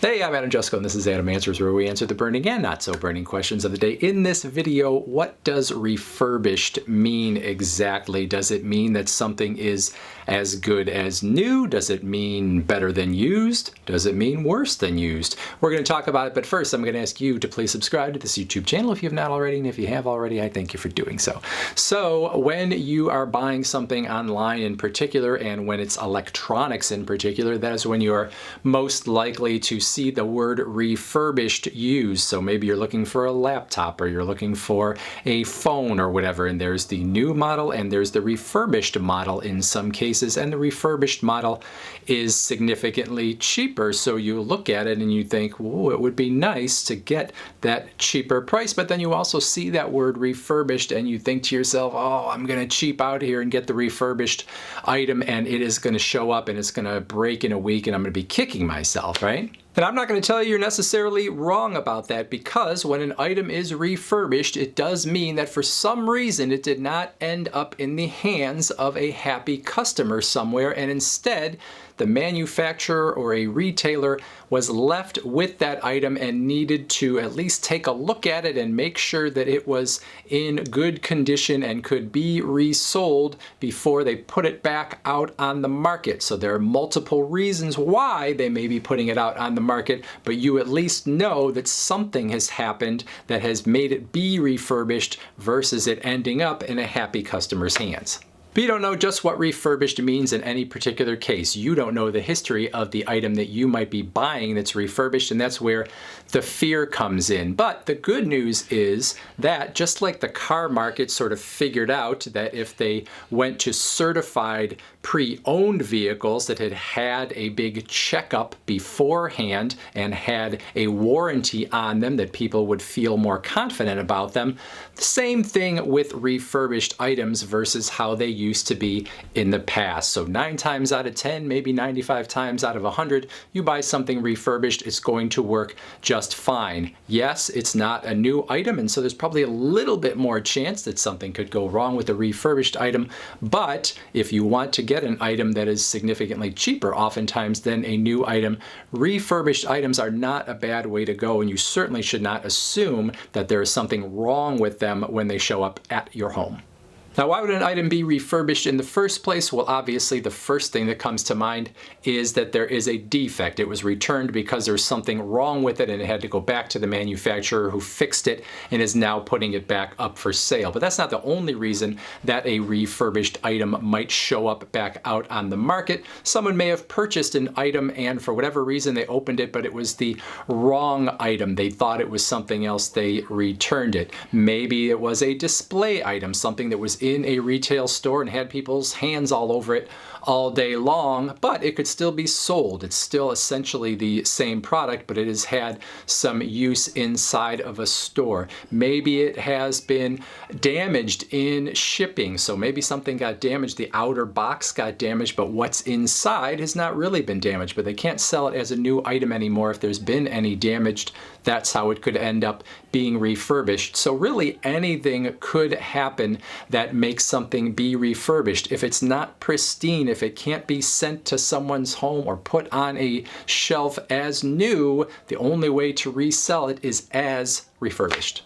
Hey, I'm Adam Jusko, and this is Adam Answers, where we answer the burning and not so burning questions of the day. In this video, what does refurbished mean exactly? Does it mean that something is as good as new? Does it mean better than used? Does it mean worse than used? We're going to talk about it, but first I'm going to ask you to please subscribe to this YouTube channel if you have not already, and if you have already, I thank you for doing so. So when you are buying something online in particular, and when it's electronics in particular, that is when you are most likely to see the word refurbished used. So maybe you're looking for a laptop or you're looking for a phone or whatever, and there's the new model and there's the refurbished model in some cases, and the refurbished model is significantly cheaper. So you look at it and you think, whoa, it would be nice to get that cheaper price, but then you also see that word refurbished and you think to yourself, oh, I'm going to cheap out here and get the refurbished item, and it is going to show up and it's going to break in a week and I'm going to be kicking myself, right? And I'm not going to tell you you're necessarily wrong about that, because when an item is refurbished, it does mean that for some reason it did not end up in the hands of a happy customer somewhere, and instead the manufacturer or a retailer was left with that item and needed to at least take a look at it and make sure that it was in good condition and could be resold before they put it back out on the market. So there are multiple reasons why they may be putting it out on the market, but you at least know that something has happened that has made it be refurbished versus it ending up in a happy customer's hands. But you don't know just what refurbished means in any particular case. You don't know the history of the item that you might be buying that's refurbished, and that's where the fear comes in. But the good news is that just like the car market sort of figured out that if they went to certified pre-owned vehicles that had had a big checkup beforehand and had a warranty on them, that people would feel more confident about them. The same thing with refurbished items versus how they used to be in the past. So 9 times out of 10, maybe 95 times out of 100, you buy something refurbished, it's going to work just fine. Yes, it's not a new item, and so there's probably a little bit more chance that something could go wrong with a refurbished item, but if you want to get an item that is significantly cheaper oftentimes than a new item, refurbished items are not a bad way to go, and you certainly should not assume that there is something wrong with them when they show up at your home. Now, why would an item be refurbished in the first place? Well, obviously the first thing that comes to mind is that there is a defect. It was returned because there's something wrong with it and it had to go back to the manufacturer, who fixed it and is now putting it back up for sale. But that's not the only reason that a refurbished item might show up back out on the market. Someone may have purchased an item and for whatever reason they opened it, but it was the wrong item. They thought it was something else. They returned it. Maybe it was a display item, something that was in a retail store and had people's hands all over it all day long, but it could still be sold. It's still essentially the same product, but it has had some use inside of a store. Maybe it has been damaged in shipping. So maybe something got damaged, the outer box got damaged, but what's inside has not really been damaged, but they can't sell it as a new item anymore if there's been any damaged. That's how it could end up being refurbished. So really anything could happen that makes something be refurbished. If it's not pristine, if it can't be sent to someone's home or put on a shelf as new, the only way to resell it is as refurbished.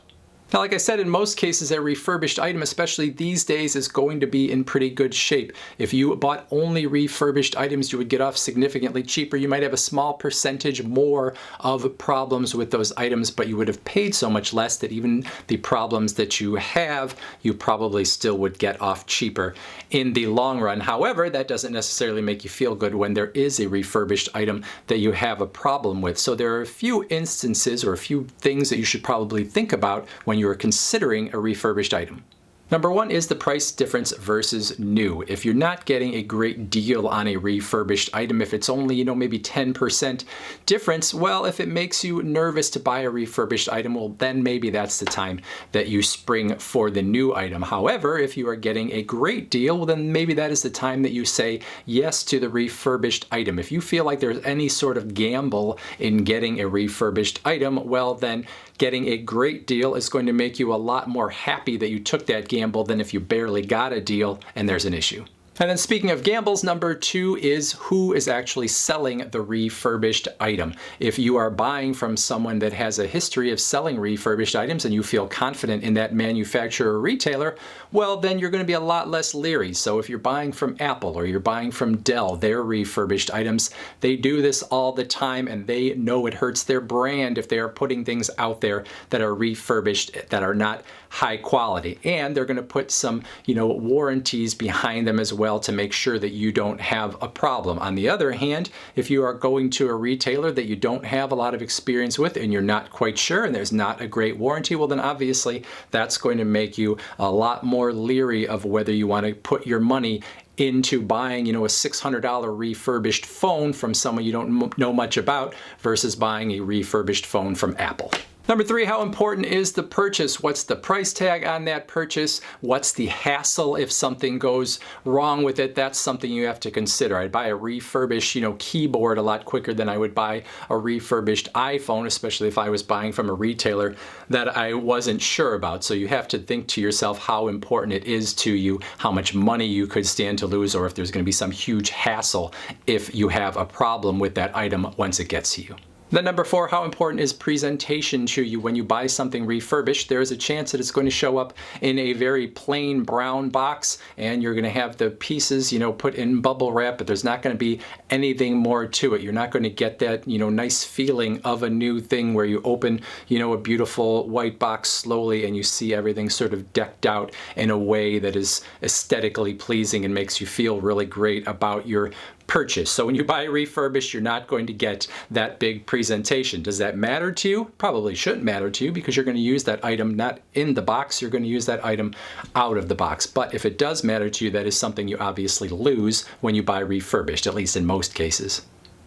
Now, like I said, in most cases, a refurbished item, especially these days, is going to be in pretty good shape. If you bought only refurbished items, you would get off significantly cheaper. You might have a small percentage more of problems with those items, but you would have paid so much less that even the problems that you have, you probably still would get off cheaper in the long run. However, that doesn't necessarily make you feel good when there is a refurbished item that you have a problem with. So there are a few instances or a few things that you should probably think about when you are considering a refurbished item. Number one is the price difference versus new. If you're not getting a great deal on a refurbished item, if it's only, maybe 10% difference, well, if it makes you nervous to buy a refurbished item, well, then maybe that's the time that you spring for the new item. However, if you are getting a great deal, well, then maybe that is the time that you say yes to the refurbished item. If you feel like there's any sort of gamble in getting a refurbished item, well, then getting a great deal is going to make you a lot more happy that you took that gamble than if you barely got a deal and there's an issue. And then speaking of gambles, number 2 is who is actually selling the refurbished item. If you are buying from someone that has a history of selling refurbished items and you feel confident in that manufacturer or retailer, well, then you're going to be a lot less leery. So if you're buying from Apple or you're buying from Dell, their refurbished items, they do this all the time and they know it hurts their brand if they are putting things out there that are refurbished, that are not high quality. And they're going to put some, warranties behind them as well to make sure that you don't have a problem. On the other hand, if you are going to a retailer that you don't have a lot of experience with and you're not quite sure and there's not a great warranty, well then obviously that's going to make you a lot more leery of whether you want to put your money into buying, a $600 refurbished phone from someone you don't know much about versus buying a refurbished phone from Apple. Number 3, how important is the purchase? What's the price tag on that purchase? What's the hassle if something goes wrong with it? That's something you have to consider. I'd buy a refurbished, keyboard a lot quicker than I would buy a refurbished iPhone, especially if I was buying from a retailer that I wasn't sure about. So you have to think to yourself how important it is to you, how much money you could stand to lose, or if there's going to be some huge hassle if you have a problem with that item once it gets to you. Then number 4, how important is presentation to you? When you buy something refurbished, there is a chance that it's going to show up in a very plain brown box and you're going to have the pieces, put in bubble wrap, but there's not going to be anything more to it. You're not going to get that, nice feeling of a new thing where you open, a beautiful white box slowly and you see everything sort of decked out in a way that is aesthetically pleasing and makes you feel really great about your purchase. So when you buy refurbished, you're not going to get that big presentation. Does that matter to you? Probably shouldn't matter to you because you're going to use that item not in the box, you're going to use that item out of the box. But if it does matter to you, that is something you obviously lose when you buy refurbished, at least in most cases.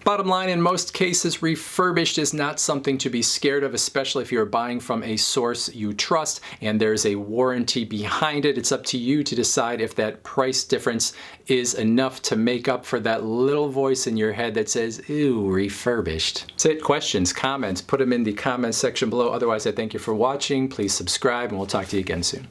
Bottom line, in most cases, refurbished is not something to be scared of, especially if you're buying from a source you trust and there's a warranty behind it. It's up to you to decide if that price difference is enough to make up for that little voice in your head that says, ooh, refurbished. That's it. Questions, comments, put them in the comments section below. Otherwise, I thank you for watching. Please subscribe and we'll talk to you again soon.